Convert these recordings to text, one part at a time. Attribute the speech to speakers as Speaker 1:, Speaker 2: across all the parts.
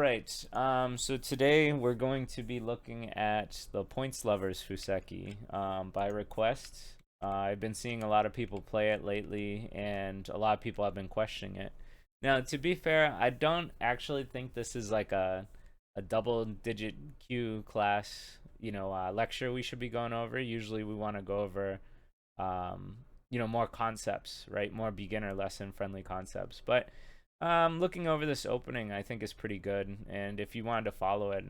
Speaker 1: right. So today we're going to be looking at the Points Lovers fuseki by request. I've been seeing a lot of people play it lately, and a lot of people have been questioning it. Now, to be fair, I don't actually think this is like a double-digit Q class, lecture we should be going over. Usually, we want to go over, more concepts, right? More beginner lesson friendly concepts, but looking over this opening, I think is pretty good, and if you wanted to follow it,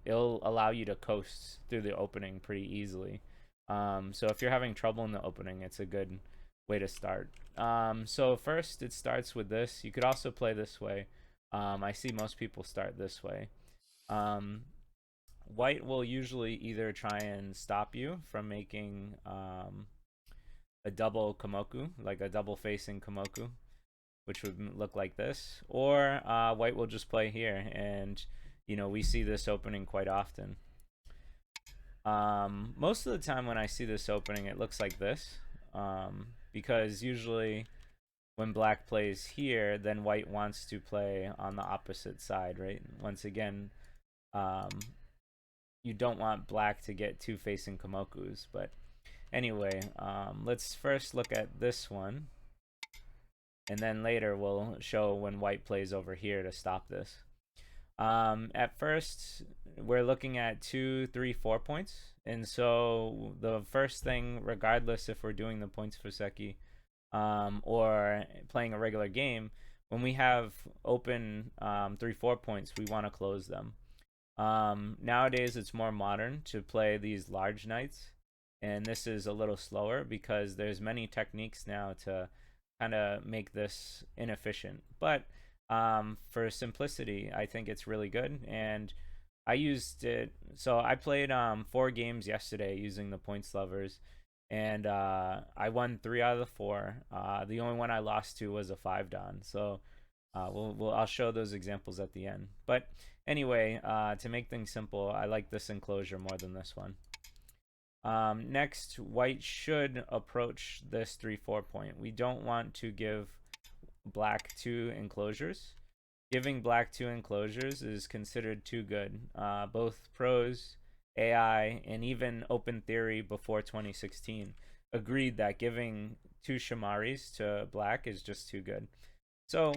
Speaker 1: it'll allow you to coast through the opening pretty easily. So if you're having trouble in the opening, it's a good way to start. So first, it starts with this. You could also play this way. I see most people start this way. Um, White will usually either try and stop you from making a double komoku, like a double facing komoku, which would look like this, or white will just play here, and we see this opening quite often. Most of the time when I see this opening, it looks like this, because usually when black plays here, then white wants to play on the opposite side, right? Once again, um, you don't want black to get two facing komokus, but anyway, let's first look at this one, and then later we'll show when white plays over here to stop this. At first, we're looking at 2, 3, 4 points, and so the first thing, regardless if we're doing the points fuseki or playing a regular game, when we have open 3, 4 points, we want to close them. Nowadays, it's more modern to play these large knights, and this is a little slower because there's many techniques now to kind of make this inefficient. But for simplicity, I think it's really good, and I used it. So I played 4 games yesterday using the Points Lovers, and I won 3 out of the 4. The only one I lost to was a 5 dan. So I'll show those examples at the end. But anyway, to make things simple, I like this enclosure more than this one. Next, white should approach this 3, 4 point. We don't want to give black 2 enclosures. Giving black 2 enclosures is considered too good. Both pros, AI, and even Open Theory before 2016 agreed that giving 2 shamaris to black is just too good. So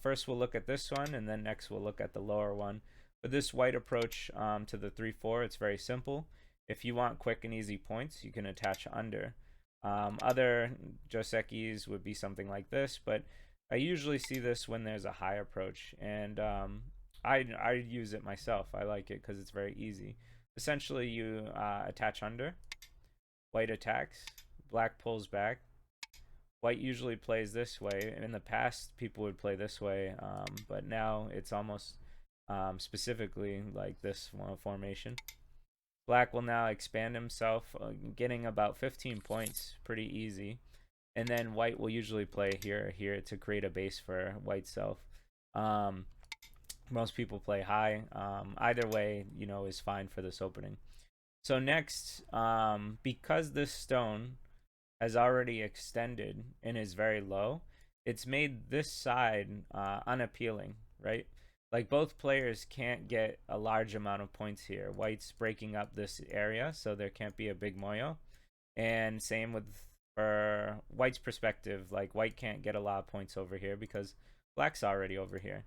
Speaker 1: first we'll look at this one, and then next we'll look at the lower one. With this white approach to the 3, 4, it's very simple. If you want quick and easy points, you can attach under. Other josekis would be something like this, but I usually see this when there's a high approach, and I use it myself. I like it because it's very easy. Essentially, you attach under, white attacks, black pulls back. White usually plays this way. In the past, people would play this way, but now it's almost specifically like this formation. Black will now expand himself, getting about 15 points, pretty easy. And then white will usually play here to create a base for white's self. Most people play high. Either way, is fine for this opening. So next, because this stone has already extended and is very low, it's made this side unappealing, right? Like, both players can't get a large amount of points here. White's breaking up this area, so there can't be a big moyo. And same with for white's perspective, like white can't get a lot of points over here because black's already over here.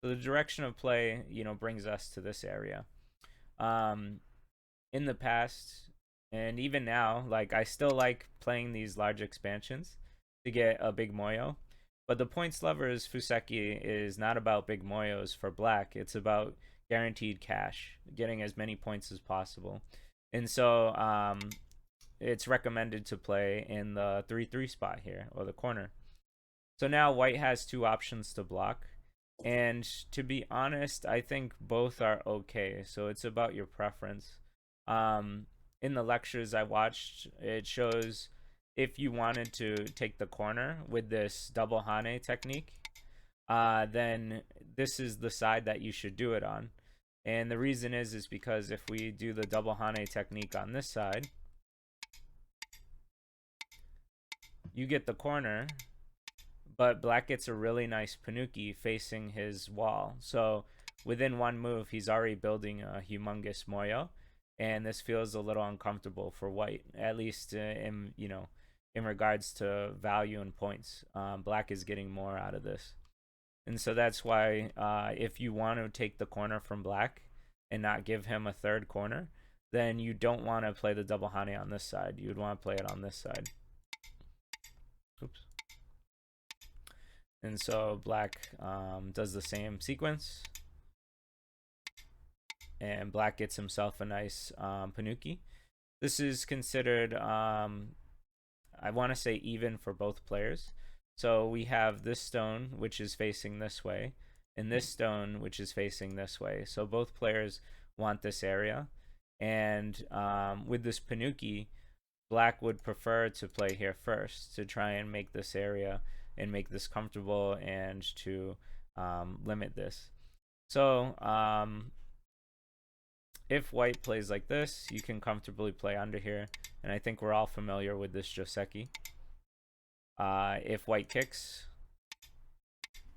Speaker 1: So the direction of play, brings us to this area. In the past, and even now, like, I still like playing these large expansions to get a big moyo. But the Points Lovers fuseki is not about big moyos for black. It's about guaranteed cash, getting as many points as possible. And so it's recommended to play in the 3-3 spot here, or the corner. So now white has 2 options to block. And to be honest, I think both are okay. So it's about your preference. In the lectures I watched, it shows if you wanted to take the corner with this double hane technique, then this is the side that you should do it on. And the reason is because if we do the double hane technique on this side, you get the corner, but black gets a really nice panuki facing his wall. So within one move, he's already building a humongous moyo, and this feels a little uncomfortable for white, at least in in regards to value and points. Black is getting more out of this, and so that's why if you want to take the corner from black and not give him a third corner, then you don't want to play the double hane on this side. You would want to play it on this side. Oops. And so black does the same sequence, and black gets himself a nice panuki. This is considered, I want to say, even for both players. So we have this stone, which is facing this way, and this stone, which is facing this way. So both players want this area. And with this panuki, black would prefer to play here first to try and make this area and make this comfortable and to limit this. So if white plays like this, you can comfortably play under here. And I think we're all familiar with this fuseki. If white kicks,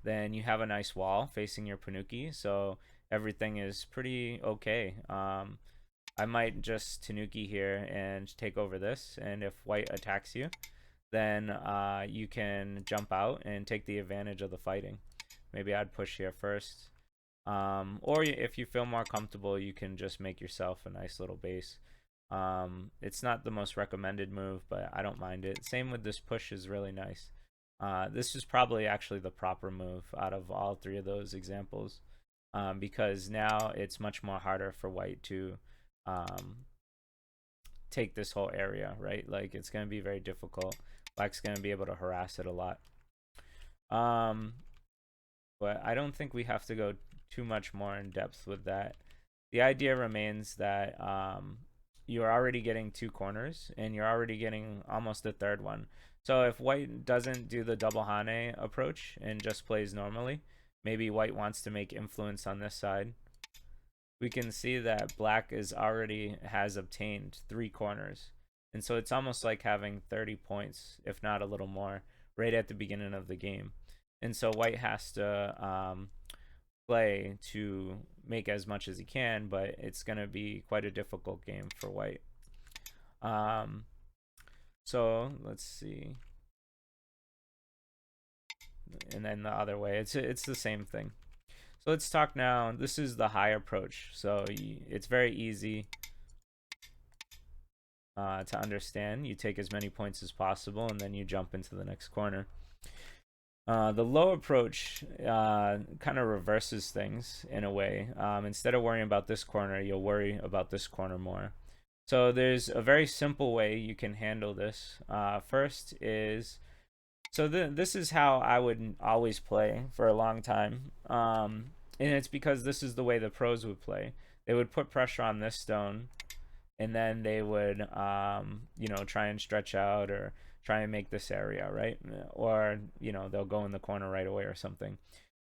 Speaker 1: then you have a nice wall facing your panuki. So everything is pretty okay. I might just tanuki here and take over this. And if white attacks you, then you can jump out and take the advantage of the fighting. Maybe I'd push here first. Or if you feel more comfortable, you can just make yourself a nice little base. It's not the most recommended move, but I don't mind it. Same with this push is really nice. This is probably actually the proper move out of all three of those examples, because now it's much more harder for white to take this whole area, right? Like, it's going to be very difficult. Black's going to be able to harass it a lot. But I don't think we have to go too much more in depth with that. The idea remains that you're already getting two corners, and you're already getting almost a third one. So if white doesn't do the double hane approach and just plays normally, maybe white wants to make influence on this side. We can see that black has obtained 3 corners. And so it's almost like having 30 points, if not a little more, right at the beginning of the game. And so white has to play to make as much as he can, but it's going to be quite a difficult game for white. So let's see. And then the other way, it's the same thing. So let's talk now. This is the high approach. So it's very easy to understand. You take as many points as possible, and then you jump into the next corner. The low approach kind of reverses things in a way. Instead of worrying about this corner, you'll worry about this corner more. So there's a very simple way you can handle this. First is, so this is how I would always play for a long time. And it's because this is the way the pros would play. They would put pressure on this stone, and then they would, try and stretch out or try and make this area, right? Or, they'll go in the corner right away or something.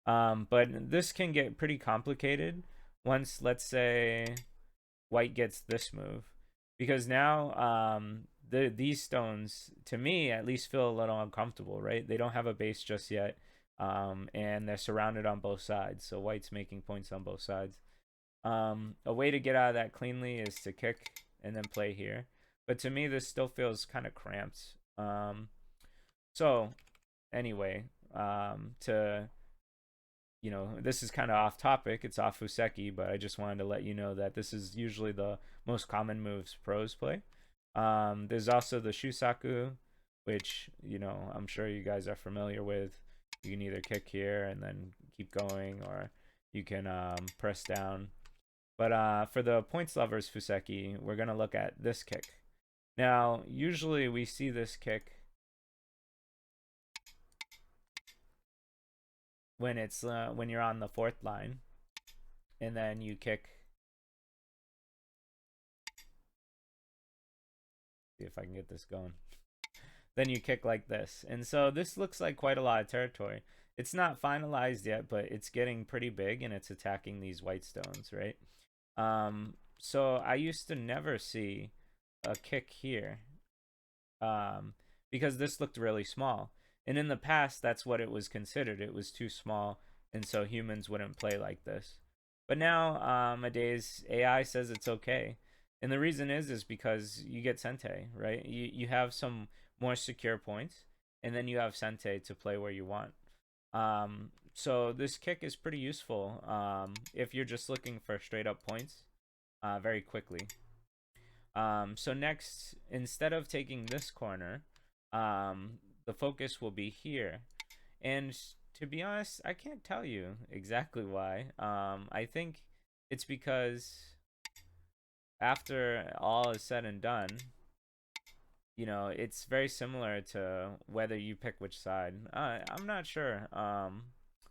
Speaker 1: But this can get pretty complicated once, let's say, white gets this move. Because now these stones, to me, at least feel a little uncomfortable, right? They don't have a base just yet, and they're surrounded on both sides. So white's making points on both sides. A way to get out of that cleanly is to kick and then play here. But to me, this still feels kind of cramped. So anyway, this is kind of off topic. It's off fuseki, but I just wanted to let you know that this is usually the most common moves pros play. There's also the shusaku, which, I'm sure you guys are familiar with. You can either kick here and then keep going, or you can press down. But for the points lovers fuseki, we're going to look at this kick. Now, usually we see this kick when it's when you're on the 4th line, and then you kick. See if I can get this going. Then you kick like this. And so this looks like quite a lot of territory. It's not finalized yet, but it's getting pretty big, and it's attacking these white stones, right? So I used to never see a kick here, because this looked really small. And in the past, that's what it was considered. It was too small, and so humans wouldn't play like this. But now, nowadays, AI says it's okay. And the reason is because you get Sente, right? You have some more secure points, and then you have Sente to play where you want. So this kick is pretty useful if you're just looking for straight up points very quickly. So next, instead of taking this corner, the focus will be here. And to be honest, I can't tell you exactly why. I think it's because after all is said and done, it's very similar to whether you pick which side. I'm not sure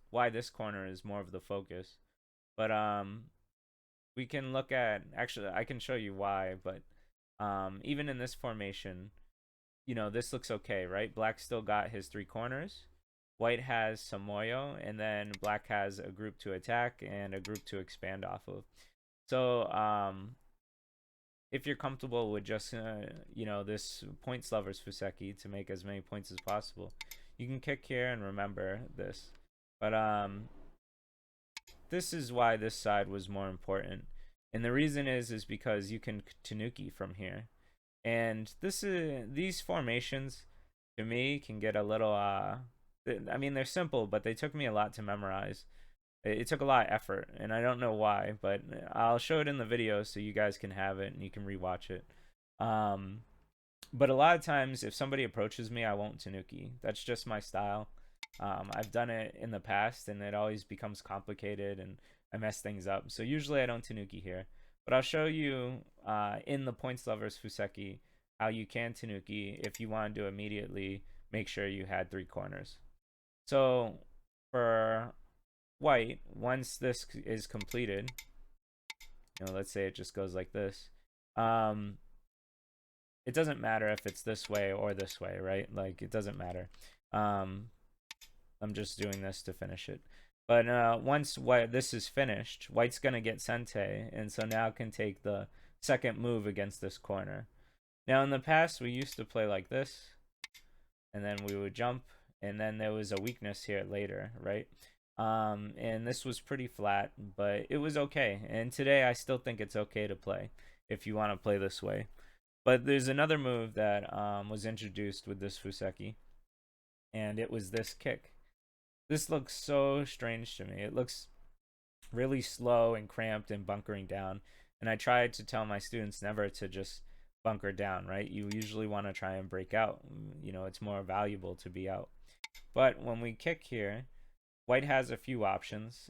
Speaker 1: why this corner is more of the focus, but we can look at, actually, I can show you why, but even in this formation, this looks okay, right? Black still got his 3 corners. White has some moyo, and then black has a group to attack and a group to expand off of. So if you're comfortable with just this points lovers fuseki to make as many points as possible, you can kick here and remember this. But this is why this side was more important, and the reason is because you can tanuki from here, and these formations to me can get a little I mean, they're simple, but they took me a lot to memorize. It took a lot of effort, and I don't know why, but I'll show it in the video so you guys can have it and you can rewatch it. But a lot of times, if somebody approaches me, I won't tanuki. That's just my style. I've done it in the past, and it always becomes complicated, and I mess things up. So usually I don't tanuki here. But I'll show you in the Points Lovers Fuseki how you can tanuki if you want to immediately make sure you had 3 corners. So for white, once this is completed, let's say it just goes like this. It doesn't matter if it's this way or this way, right? Like, it doesn't matter. I'm just doing this to finish it. But once this is finished, white's going to get Sente, and so now can take the second move against this corner. Now, in the past, we used to play like this, and then we would jump, and then there was a weakness here later, right? And this was pretty flat, but it was okay. And today, I still think it's okay to play if you want to play this way. But there's another move that was introduced with this fuseki, and it was this kick. This looks so strange to me. It looks really slow and cramped and bunkering down. And I tried to tell my students never to just bunker down, right? You usually want to try and break out. It's more valuable to be out. But when we kick here, white has a few options.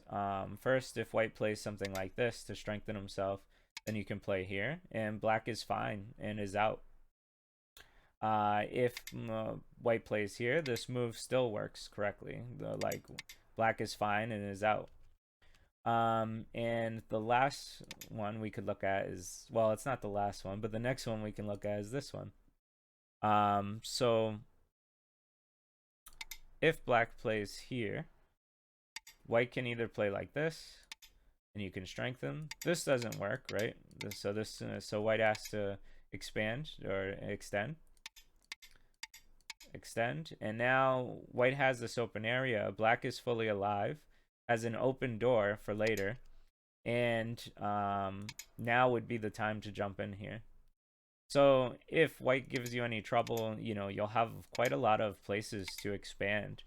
Speaker 1: First, if white plays something like this to strengthen himself, then you can play here, and black is fine and is out. If white plays here, this move still works correctly. Like, black is fine and is out. And the last one we could look at is, well, it's not the last one, but the next one we can look at is this one. So if black plays here, white can either play like this, and you can strengthen. This doesn't work, right? So white has to expand or extend, and now white has this open area. Black is fully alive, has an open door for later, and now would be the time to jump in here. So if white gives you any trouble, you'll have quite a lot of places to expand.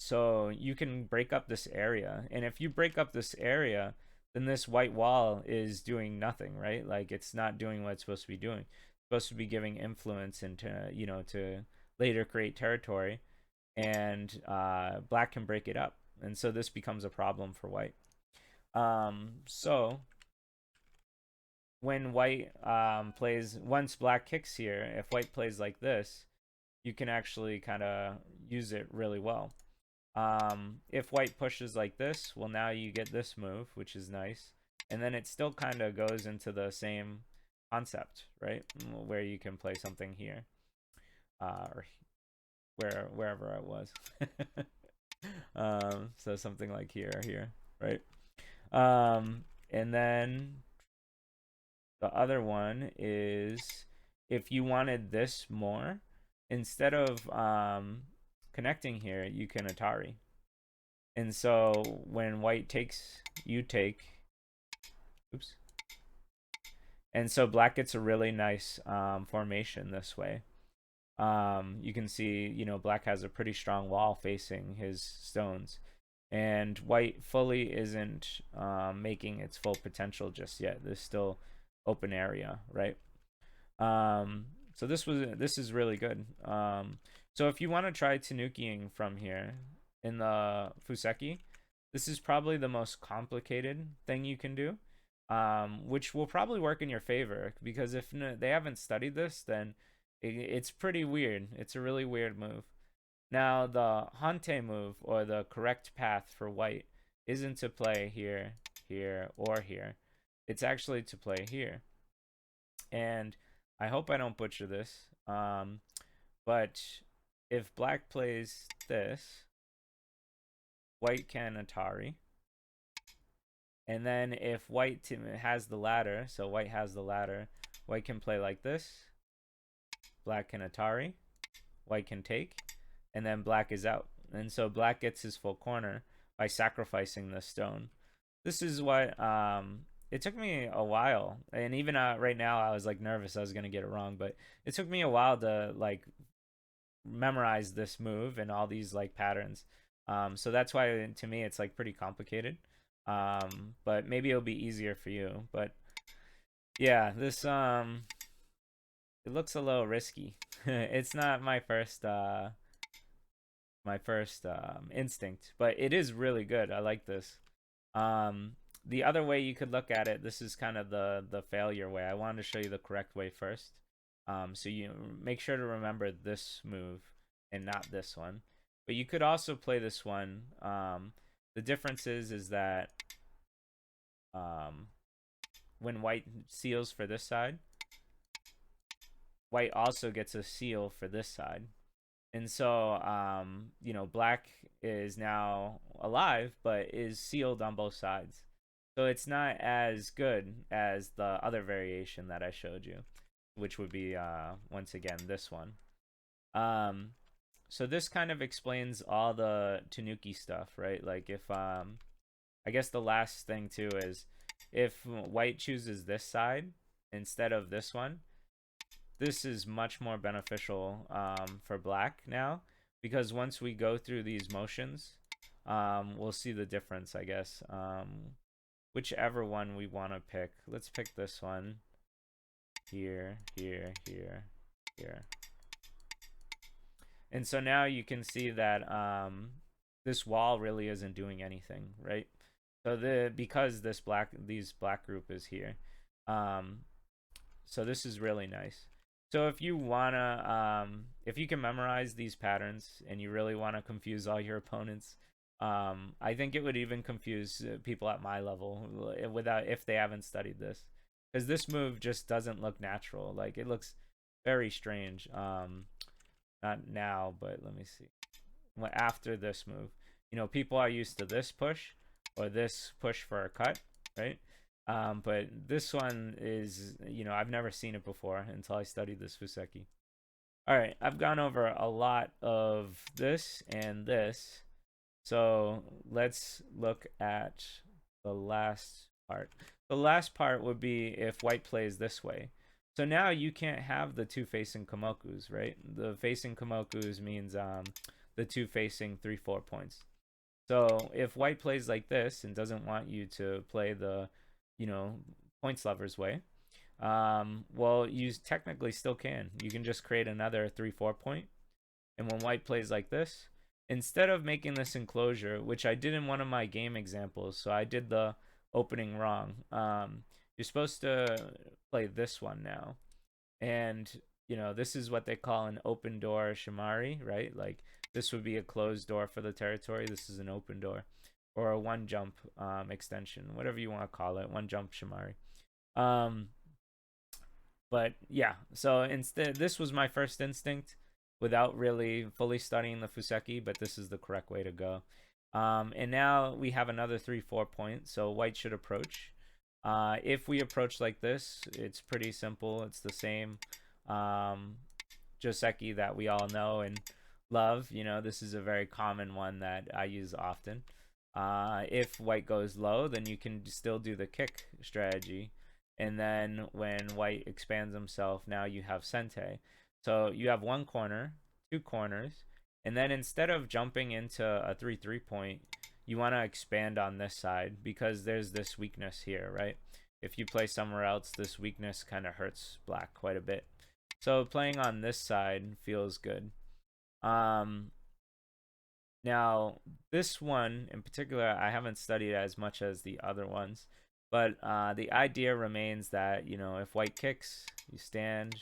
Speaker 1: So you can break up this area, and if you break up this area, then this white wall is doing nothing, right? Like, it's not doing what it's supposed to be doing. It's supposed to be giving influence into, to later create territory, and black can break it up, and so this becomes a problem for white. So when white plays, once black kicks here, if white plays like this, you can actually kind of use it really well. If white pushes like this, well, now you get this move, which is nice. And then it still kind of goes into the same concept, right? Where you can play something here. Or wherever I was. So something like here, right? And then the other one is, if you wanted this more, instead of connecting here, you can Atari. And so when white takes, you take, oops. And so black gets a really nice formation this way. You can see, black has a pretty strong wall facing his stones. And white fully isn't making its full potential just yet. There's still open area, right? Um, so this is really good. So if you want to try Tanukiing from here in the Fuseki, this is probably the most complicated thing you can do, which will probably work in your favor because if they haven't studied this, then it's pretty weird. It's a really weird move. Now the Hante move, or the correct path for white, isn't to play here, here, or here. It's actually to play here. And I hope I don't butcher this. But if black plays this, white can Atari. And then if white has the ladder, so white has the ladder, white can play like this. Black can Atari. White can take. And then black is out. And so black gets his full corner by sacrificing the stone. This is what it took me a while, and even right now I was like nervous I was gonna get it wrong, but it took me a while to like memorize this move and all these like patterns. So that's why to me it's like pretty complicated. But maybe it'll be easier for you. But yeah, this it looks a little risky. It's not my first instinct, but it is really good. I like this. The other way you could look at it, this is kind of the failure way. I wanted to show you the correct way first. So you make sure to remember this move and not this one. But you could also play this one. The difference is that when white seals for this side, white also gets a seal for this side. And so, black is now alive, but is sealed on both sides. So it's not as good as the other variation that I showed you, which would be, once again, this one. So this kind of explains all the Tanuki stuff, right? Like if, I guess the last thing too is if white chooses this side instead of this one, this is much more beneficial for black now, because once we go through these motions, we'll see the difference, I guess. Whichever one we want to pick. Let's pick this one. Here, here, here, here. And so now you can see that this wall really isn't doing anything, right? So because these black group is here, so this is really nice. So if you wanna, if you can memorize these patterns and you really want to confuse all your opponents, I think it would even confuse people at my level if they haven't studied this, because this move just doesn't look natural. Like it looks very strange. Not now, but let me see. After this move, people are used to this push or this push for a cut, right? But this one is, I've never seen it before until I studied this Fuseki. All right, I've gone over a lot of this and this. So let's look at the last part. The last part would be if white plays this way. So now you can't have the two facing Komokus, right? The facing Komokus means the two facing 3-4 points. So if white plays like this and doesn't want you to play the, points lovers way, well, you technically still can. You can just create another 3-4 point. And when white plays like this, instead of making this enclosure, which I did in one of my game examples, so I did the opening wrong. You're supposed to play this one now. And, this is what they call an open door Shimari, right? Like this would be a closed door for the territory. This is an open door, or a one jump extension, whatever you want to call it, one jump Shimari. But yeah, so instead, this was my first instinct without really fully studying the Fuseki, but this is the correct way to go. And now we have another 3-4 point, so white should approach. If we approach like this, it's pretty simple. It's the same Joseki that we all know and love. This is a very common one that I use often. If white goes low, then you can still do the kick strategy. And then when white expands himself, now you have sente. So you have one corner, two corners, and then instead of jumping into a 3-3 point, you want to expand on this side because there's this weakness here, right? If you play somewhere else, this weakness kind of hurts black quite a bit. So playing on this side feels good. Now, this one in particular, I haven't studied as much as the other ones, but the idea remains that, you know, if white kicks, you stand,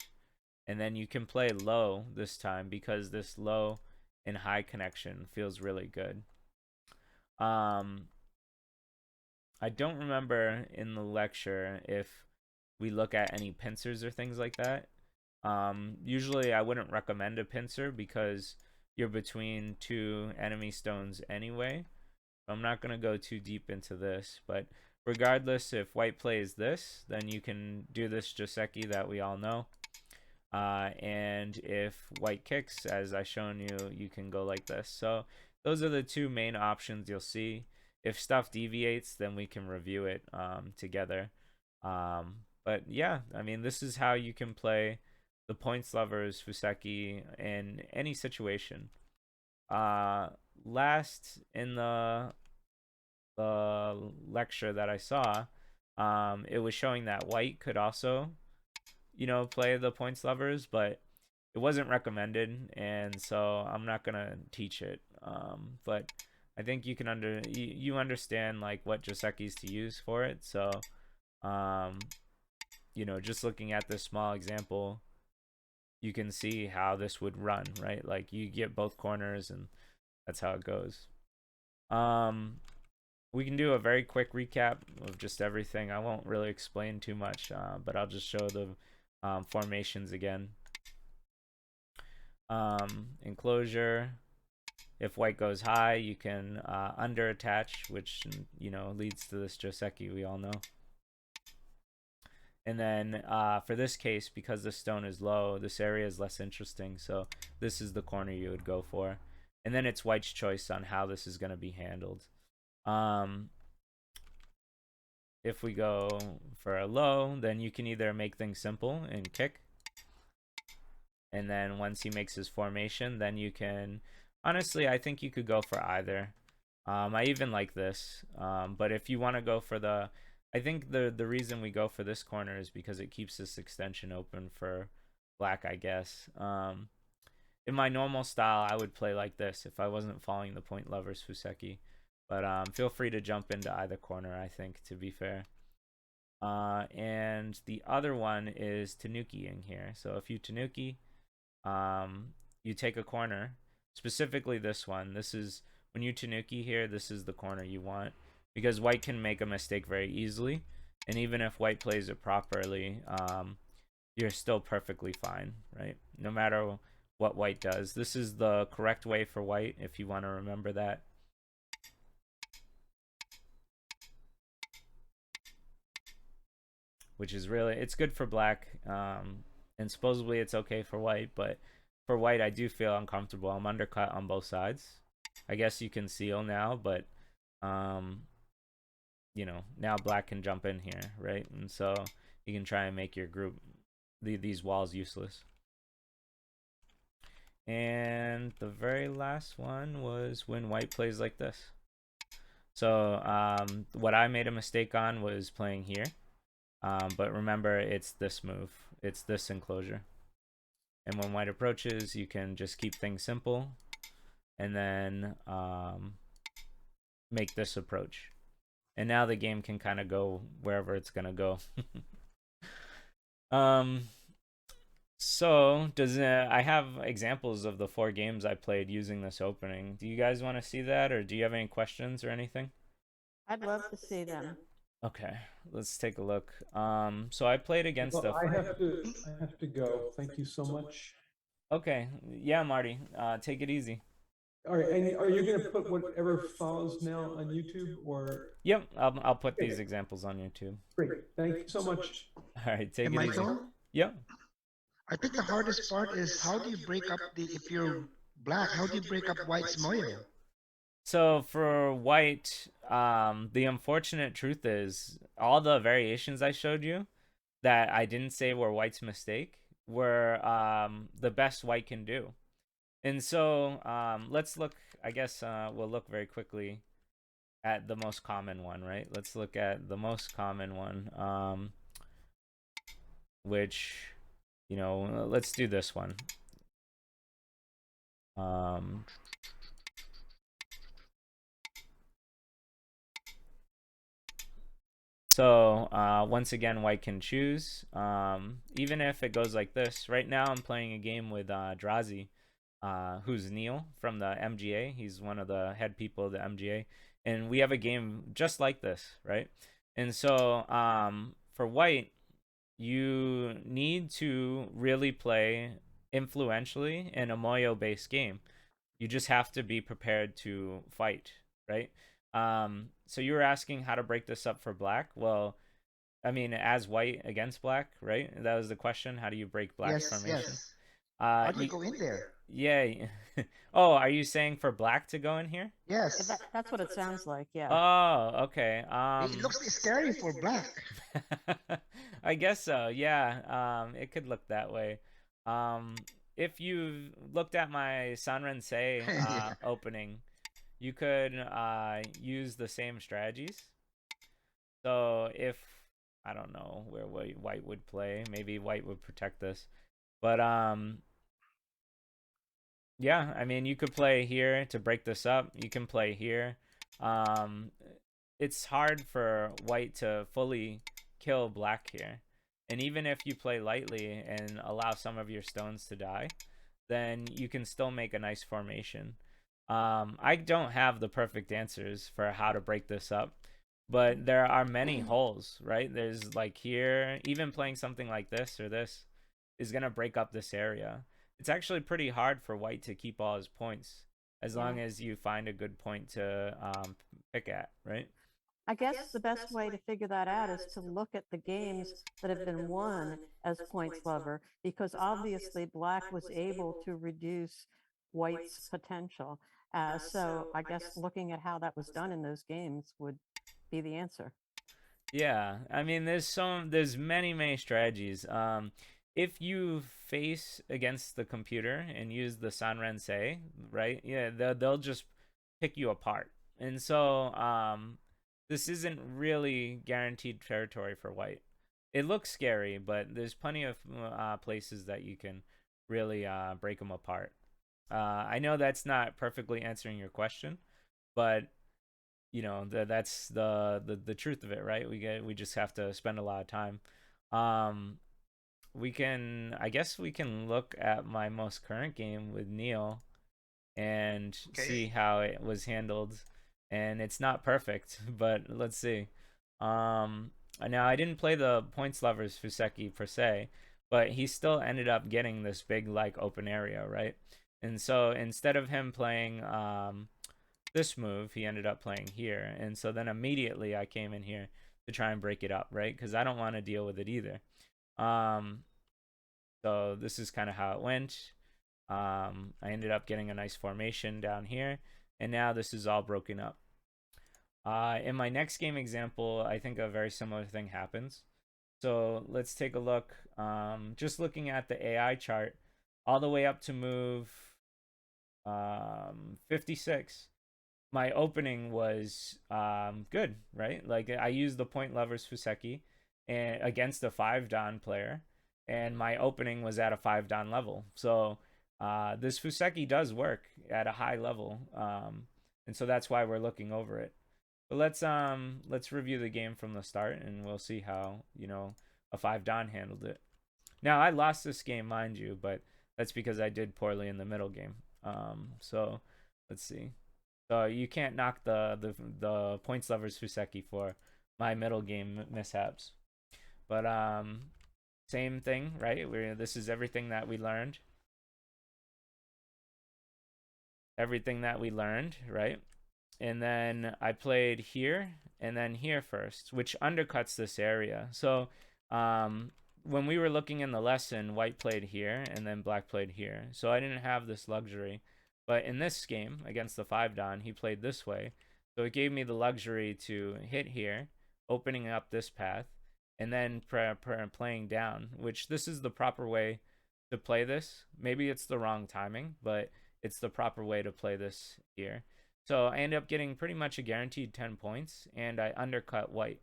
Speaker 1: and then you can play low this time because this low and high connection feels really good. I don't remember in the lecture if we look at any pincers or things like that. Usually I wouldn't recommend a pincer because you're between two enemy stones anyway. I'm not going to go too deep into this, but regardless, if white plays this, then you can do this fuseki that we all know. And if white kicks, as I shown you, you can go like this. So those are the two main options you'll see. If stuff deviates, then we can review it together. But yeah, I mean, this is how you can play the points lovers fuseki in any situation. Last in the lecture that I saw, it was showing that white could also, you know, play the points lovers, but it wasn't recommended, and so I'm not gonna teach it. But I think you can you understand like what josekis to use for it. So, you know, just looking at this small example, you can see how this would run, right? Like you get both corners, and that's how it goes. We can do a very quick recap of just everything. I won't really explain too much, but I'll just show the formations again. Enclosure. If white goes high, you can under attach, which, you know, leads to this joseki we all know. And then for this case, because the stone is low, this area is less interesting. So this is the corner you would go for. And then it's white's choice on how this is going to be handled. If we go for a low, then you can either make things simple and kick. And then once he makes his formation, then you can... Honestly, I think you could go for either. I even like this. But if you want to go for the... I think the reason we go for this corner is because it keeps this extension open for black, I guess. In my normal style, I would play like this if I wasn't following the point lovers fuseki. But feel free to jump into either corner, I think, to be fair. And the other one is tanukiing here. So if you tanuki, you take a corner. Specifically this one. This is, when you tanuki here, this is the corner you want. Because white can make a mistake very easily. And even if white plays it properly, you're still perfectly fine, right? No matter what white does. This is the correct way for white, if you want to remember that. Which is really, it's good for black, and supposedly it's okay for white, but for white I do feel uncomfortable. I'm undercut on both sides. I guess you can seal now, but you know, now black can jump in here, right? And so you can try and make your group, these walls, useless. And the very last one was when white plays like this. So what I made a mistake on was playing here. But remember, it's this move. It's this enclosure. And when white approaches, you can just keep things simple. And then make this approach. And now the game can kind of go wherever it's going to go. So, I have examples of the 4 games I played using this opening. Do you guys want to see that, or do you have any questions or anything?
Speaker 2: I'd love to see them.
Speaker 1: Okay, let's take a look. So I played against
Speaker 3: Well, I have to go. Thank you so much.
Speaker 1: Okay, yeah, Marty, take it easy.
Speaker 3: All right, and are you going to put whatever follows now on YouTube or?
Speaker 1: Yep, I'll put these examples on YouTube.
Speaker 3: Great, thank you so much.
Speaker 1: All right, take it easy.
Speaker 4: Michael,
Speaker 1: Yep.
Speaker 4: I think the hardest part is how do you break up if you're black, how do you break up white's moyo?
Speaker 1: So for white, the unfortunate truth is all the variations I showed you that I didn't say were white's mistake were the best white can do. And so let's look, I guess we'll look very quickly at the most common one, right? Let's look at the most common one, which, let's do this one. So once again, white can choose. Even if it goes like this. Right now I'm playing a game with Drazi, who's Neil from the MGA. He's one of the head people of the MGA. And we have a game just like this, right? And so for white, you need to really play influentially in a Moyo-based game. You just have to be prepared to fight, right? So you were asking how to break this up for black. Well, I mean, as white against black, right? That was the question. How do you break black's
Speaker 4: Yes,
Speaker 1: formation?
Speaker 4: yes.
Speaker 1: Uh,
Speaker 4: How do you
Speaker 1: you,
Speaker 4: go in there?
Speaker 1: yeah. Oh, are you saying for black to go in here?
Speaker 4: Yes.
Speaker 2: That's what it sounds like, yeah.
Speaker 1: Oh, okay.
Speaker 4: It looks scary for black.
Speaker 1: I guess so. Yeah. It could look that way. If you looked at my Sanrensei
Speaker 4: Yeah.
Speaker 1: opening, you could use the same strategies. So if I don't know where white would play, maybe white would protect this. But yeah, I mean, you could play here to break this up. You can play here. Um, it's hard for white to fully kill black here. And even if you play lightly and allow some of your stones to die, then you can still make a nice formation. I don't have the perfect answers for how to break this up, but there are many holes, right? There's like here, even playing something like this or this is going to break up this area. It's actually pretty hard for white to keep all his points as long as you find a good point to pick at, right?
Speaker 2: I guess the best way to figure that out is to look at the games that have been won as points lover, because obviously black was able to reduce white's potential. So I guess looking at how that was done in those games would be the answer.
Speaker 1: Yeah, I mean, there's many strategies. If you face against the computer and use the Sanrensei, right? Yeah, they'll just pick you apart. And so, this isn't really guaranteed territory for white. It looks scary, but there's plenty of places that you can really break them apart. I know that's not perfectly answering your question, but that's the truth of it, right? We just have to spend a lot of time. I guess we can look at my most current game with Neil and see how it was handled. And it's not perfect, but let's see. Now I didn't play the points lovers fuseki per se, but he still ended up getting this big like open area, right? And so instead of him playing this move, he ended up playing here. And so then immediately I came in here to try and break it up, right? Because I don't want to deal with it either. So this is kind of how it went. I ended up getting a nice formation down here. And now this is all broken up. In my next game example, I think a very similar thing happens. So let's take a look. Just looking at the AI chart, all the way up to move 56. My opening was good, right? Like I used the point lovers fuseki and against a 5 dan player, and my opening was at a 5 dan level. So this fuseki does work at a high level, and so that's why we're looking over it. But let's review the game from the start, and we'll see how a 5 dan handled it. Now I lost this game, mind you, but that's because I did poorly in the middle game. So let's see. So you can't knock the points lovers fuseki for my middle game mishaps. But same thing, right? This is everything that we learned. Everything that we learned, right? And then I played here and then here first, which undercuts this area. So when we were looking in the lesson, white played here and then black played here. So I didn't have this luxury But in this game against the 5-dan, he played this way. So it gave me the luxury to hit here, opening up this path, and then playing down, which this is the proper way to play this. Maybe it's the wrong timing, but it's the proper way to play this here. So I end up getting pretty much a guaranteed 10 points, and I undercut white.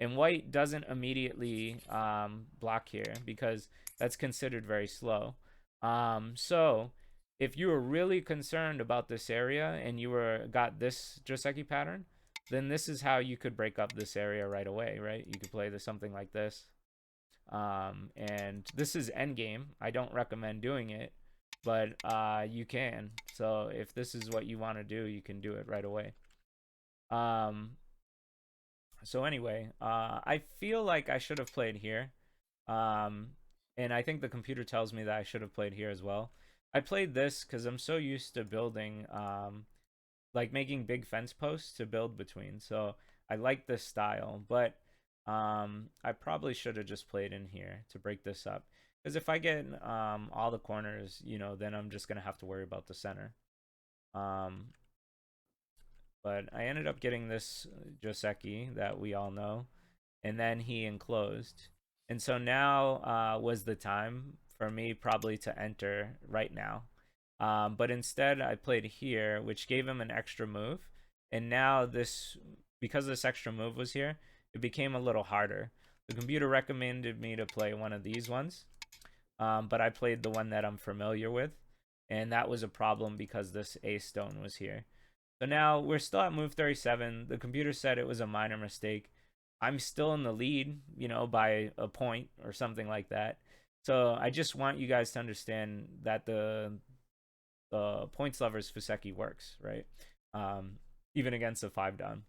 Speaker 1: And white doesn't immediately block here because that's considered very slow. So if you were really concerned about this area and you got this Joseki pattern, then this is how you could break up this area right away, right? You could play something like this. And this is endgame. I don't recommend doing it, but you can. So if this is what you want to do, you can do it right away. So anyway, I feel like I should have played here. And I think the computer tells me that I should have played here as well. I played this because I'm so used to building, like making big fence posts to build between. So I like this style, but I probably should have just played in here to break this up. Because if I get all the corners, you know, then I'm just going to have to worry about the center. But I ended up getting this Joseki that we all know. And then he enclosed. And so now was the time for me probably to enter right now. But instead I played here, which gave him an extra move. And now this, because this extra move was here, it became a little harder. The computer recommended me to play one of these ones. But I played the one that I'm familiar with. And that was a problem because this ace stone was here. So now we're still at move 37. The computer said it was a minor mistake. I'm still in the lead, you know, by a point or something like that. So I just want you guys to understand that the points lovers fuseki works, right? Even against a 5-dan.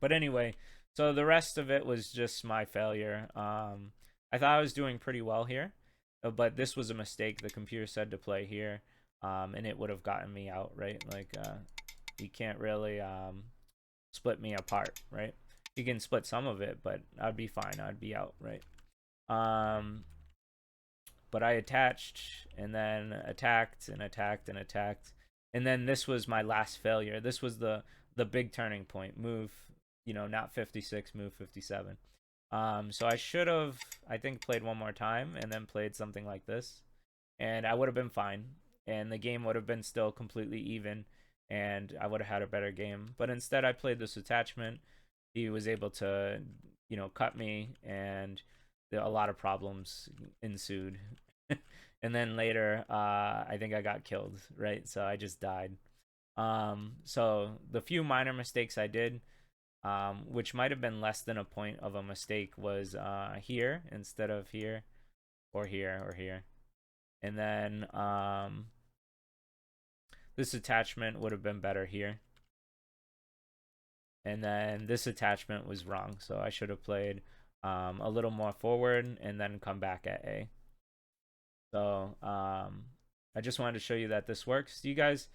Speaker 1: But anyway, so the rest of it was just my failure. I thought I was doing pretty well here, but this was a mistake. The computer said to play here, and it would have gotten me out, right? Like, you can't really split me apart, right? You can split some of it, but I'd be fine. I'd be out, right? But I attached and then attacked and attacked and attacked. And then this was my last failure. This was the big turning point. Move, you know, not 56, move 57. So I should have, I think, played one more time and then played something like this. And I would have been fine. And the game would have been still completely even. And I would have had a better game. But instead, I played this attachment. He was able to, you know, cut me. And a lot of problems ensued. And then later, I think I got killed, right? So I just died. So the few minor mistakes I did, which might have been less than a point of a mistake, was here instead of here, or here, or here. And then this attachment would have been better here. And then this attachment was wrong, so I should have played a little more forward and then come back at A. So I just wanted to show you that this works. Do you guys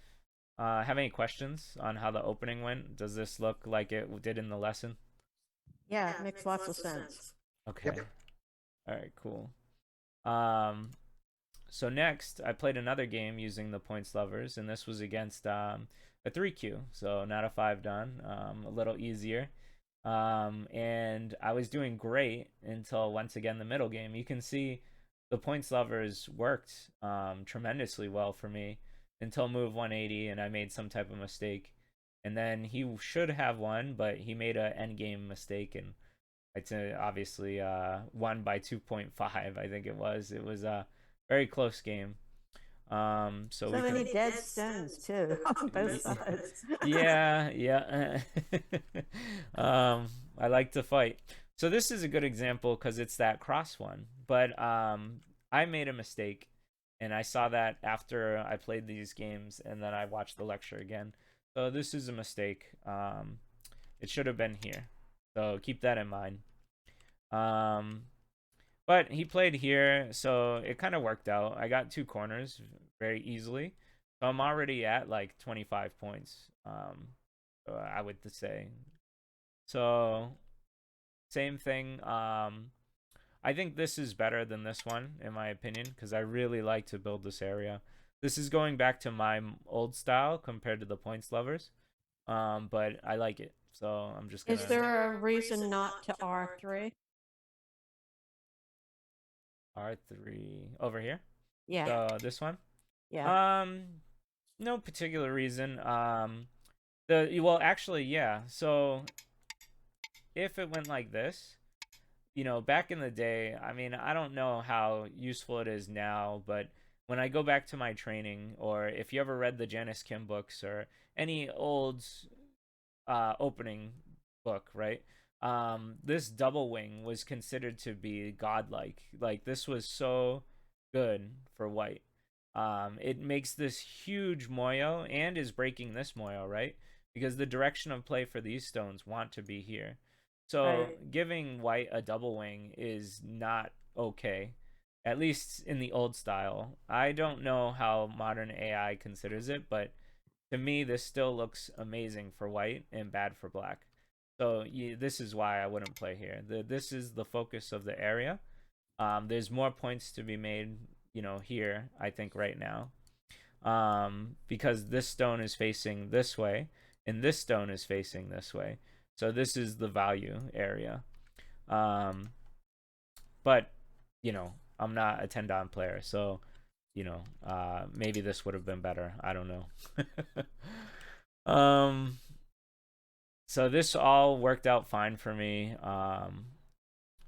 Speaker 1: have any questions on how the opening went? Does this look like it did in the lesson?
Speaker 2: Yeah, it makes lots of sense.
Speaker 1: Okay. Yep. All right, cool. So next, I played another game using the points lovers, and this was against a 3Q, so not a 5-dan, a little easier. And I was doing great until, once again, the middle game. You can see the points lovers worked tremendously well for me until move 180, and I made some type of mistake. And then he should have won, but he made an endgame mistake, and it's obviously won by 2.5, I think it was. It was a very close game. So
Speaker 2: many dead stones too on both sides.
Speaker 1: Yeah. I like to fight. So this is a good example because it's that cross one. But I made a mistake, and I saw that after I played these games, and then I watched the lecture again. So this is a mistake. It should have been here. So keep that in mind. But he played here, so it kind of worked out. I got 2 corners very easily. So I'm already at like 25 points, I would say. So same thing. I think this is better than this one, in my opinion, because I really like to build this area. This is going back to my old style compared to the points lovers. But I like it, so I'm just gonna.
Speaker 2: Is there a reason not to R3?
Speaker 1: R3 over here?
Speaker 2: Yeah,
Speaker 1: So this one?
Speaker 2: yeah.
Speaker 1: No particular reason. Well, actually, yeah. So if it went like this, back in the day, I mean, I don't know how useful it is now, but when I go back to my training, or if you ever read the Janice Kim books or any old opening book, right? This double wing was considered to be godlike. Like, this was so good for white. It makes this huge moyo and is breaking this moyo, right? Because the direction of play for these stones want to be here. So
Speaker 2: Right.
Speaker 1: giving white a double wing is not okay, at least in the old style. I don't know how modern AI considers it, but to me, this still looks amazing for white and bad for black. So this is why I wouldn't play here. This is the focus of the area. There's more points to be made, here, I think, right now. Because this stone is facing this way, and this stone is facing this way. So this is the value area. But, I'm not a 10 Don player, so maybe this would have been better. I don't know. um, so this all worked out fine for me.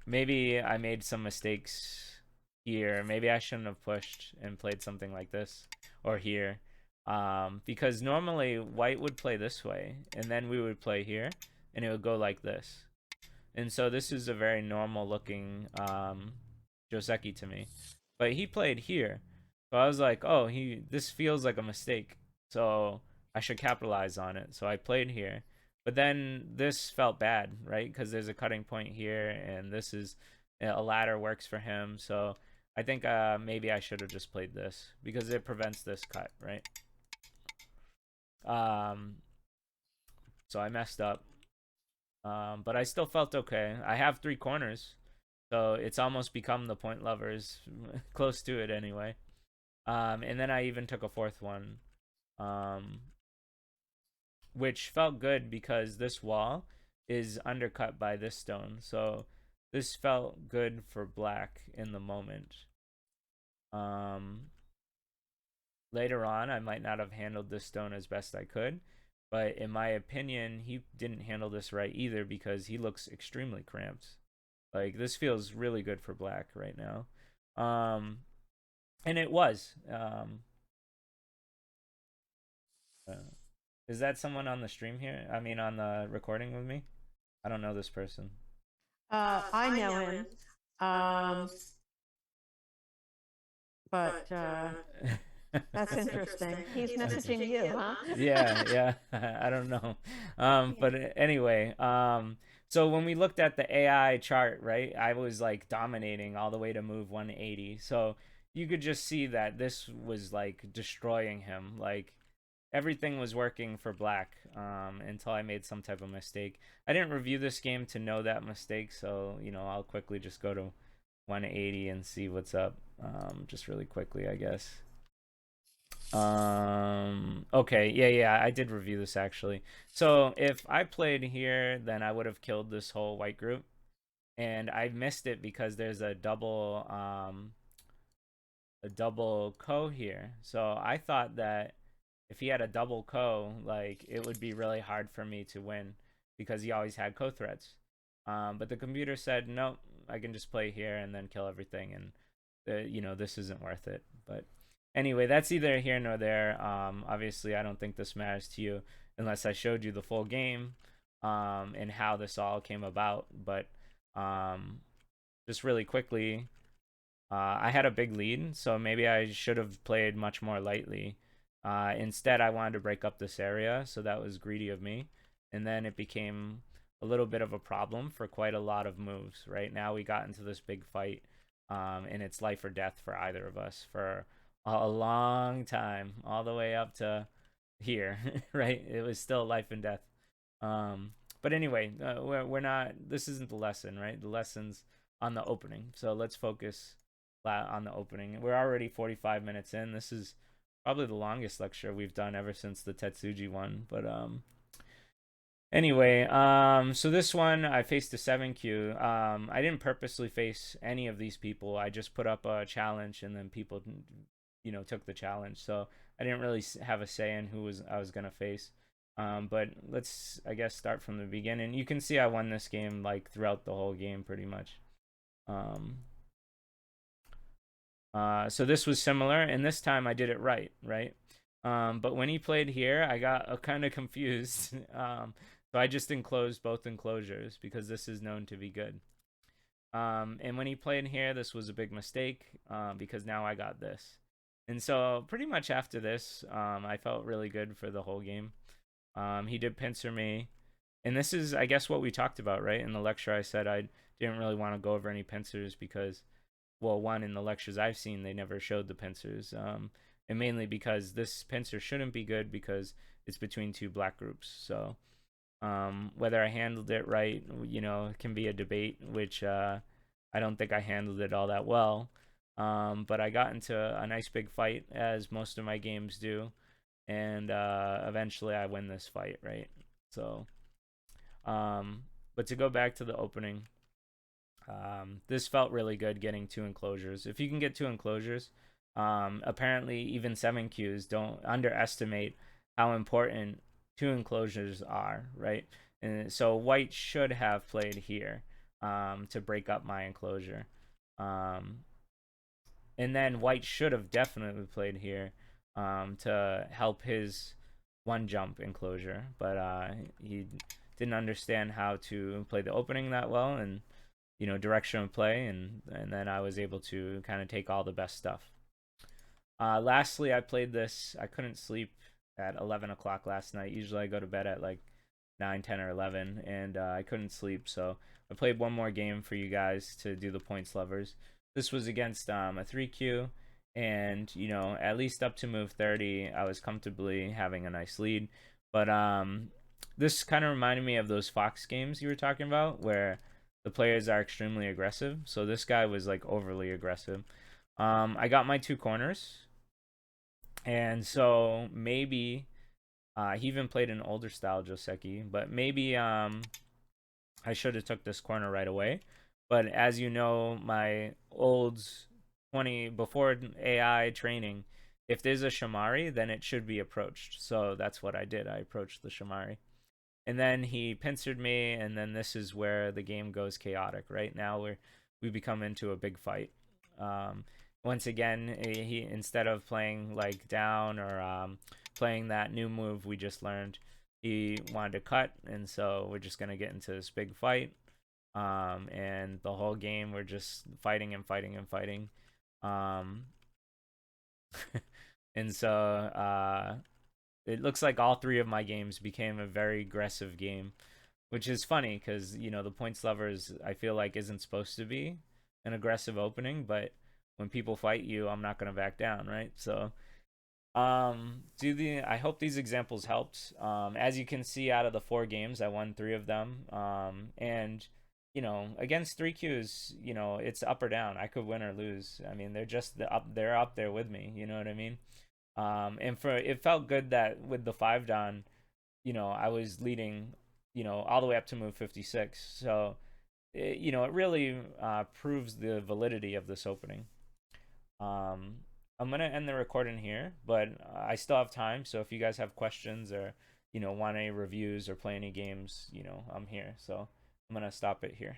Speaker 1: Maybe I made some mistakes here. Maybe I shouldn't have pushed and played something like this or here. Because normally white would play this way, and then we would play here, and it would go like this. And so this is a very normal looking Joseki to me. But he played here. So I was like, oh, this feels like a mistake. So I should capitalize on it. So I played here. But then this felt bad, right? Because there's a cutting point here, and this is a ladder works for him. So I think maybe I should have just played this because it prevents this cut, right? So I messed up. But I still felt okay. I have 3 corners. So it's almost become the point lovers, close to it anyway. And then I even took a 4th one, which felt good because this wall is undercut by this stone. So this felt good for black in the moment. Later on, I might not have handled this stone as best I could. But in my opinion, he didn't handle this right either because he looks extremely cramped. Like, this feels really good for black right now. And it was. Is that someone on the stream here? I mean, on the recording with me? I don't know this person.
Speaker 2: I know him. But that's interesting. He's messaging you, huh?
Speaker 1: Yeah. I don't know. But anyway, so when we looked at the AI chart, right, I was like dominating all the way to move 180. So you could just see that this was like destroying him. Like, everything was working for black until I made some type of mistake. I didn't review this game to know that mistake, so I'll quickly just go to 180 and see what's up, just really quickly, I guess. Okay, yeah, I did review this actually. So if I played here, then I would have killed this whole white group, and I missed it because there's a double ko here. So I thought that if he had a double ko, like, it would be really hard for me to win because he always had ko threats. But the computer said, nope, I can just play here and then kill everything, and this isn't worth it. But anyway, that's either here nor there. Obviously, I don't think this matters to you unless I showed you the full game and how this all came about. But just really quickly, I had a big lead, so maybe I should have played much more lightly. Instead, I wanted to break up this area, so that was greedy of me. And then it became a little bit of a problem for quite a lot of moves. Right now, we got into this big fight, and it's life or death for either of us for a long time, all the way up to here, right? It was still life and death. But anyway, we're not. This isn't the lesson, right? The lesson's on the opening. So let's focus on the opening. We're already 45 minutes in. This is probably the longest lecture we've done ever since the Tetsuji one. But anyway, so this one I faced a 7Q. I didn't purposely face any of these people. I just put up a challenge, and then people, took the challenge. So I didn't really have a say in who I was gonna face. But let's, I guess, start from the beginning. You can see I won this game like throughout the whole game, pretty much. So this was similar, and this time I did it right? But when he played here, I got kind of confused. So I just enclosed both enclosures because this is known to be good. And when he played here, this was a big mistake because now I got this. And so pretty much after this, I felt really good for the whole game. He did pincer me. And this is, I guess, what we talked about, right? In the lecture, I said I didn't really want to go over any pincers because, well, one, in the lectures I've seen, they never showed the pincers. And mainly because this pincer shouldn't be good because it's between two black groups. So whether I handled it right, it can be a debate, which I don't think I handled it all that well. But I got into a nice big fight, as most of my games do. And eventually I win this fight, right? So, but to go back to the opening, this felt really good getting 2 enclosures. If you can get 2 enclosures, apparently even 7Qs don't underestimate how important 2 enclosures are, right? And so white should have played here to break up my enclosure. And then white should have definitely played here to help his 1 jump enclosure, but he didn't understand how to play the opening that well, and direction of play, and then I was able to kind of take all the best stuff. Lastly, I played this. I couldn't sleep at 11 o'clock last night. Usually I go to bed at like 9, 10, or 11, and I couldn't sleep, so I played one more game for you guys to do the points lovers. This was against a 3Q, and at least up to move 30 I was comfortably having a nice lead. But this kind of reminded me of those Fox games you were talking about, where the players are extremely aggressive. So this guy was like overly aggressive. I got my 2 corners, and so maybe he even played an older style Joseki, but maybe I should have took this corner right away. But as you know, my old 20 before AI training, if there's a Shamari, then it should be approached. So that's what I did. I approached the Shamari. And then he pincered me, and then this is where the game goes chaotic. Right now we become into a big fight. Once again, he, instead of playing like down or playing that new move we just learned, he wanted to cut, and so we're just gonna get into this big fight. And the whole game we're just fighting and fighting and fighting. And so it looks like all 3 of my games became a very aggressive game, which is funny because the points lovers, I feel like, isn't supposed to be an aggressive opening, but when people fight you, I'm not gonna back down, right? So I hope these examples helped. As you can see, out of the 4 games, I won 3 of them. And against 3Qs, it's up or down. I could win or lose. I mean, they're up there with me, you know what I mean? And it felt good that with the 5 down, I was leading, all the way up to move 56. So it really proves the validity of this opening. I'm gonna end the recording here, but I still have time, so if you guys have questions or want any reviews or play any games, I'm here. So I'm gonna stop it here.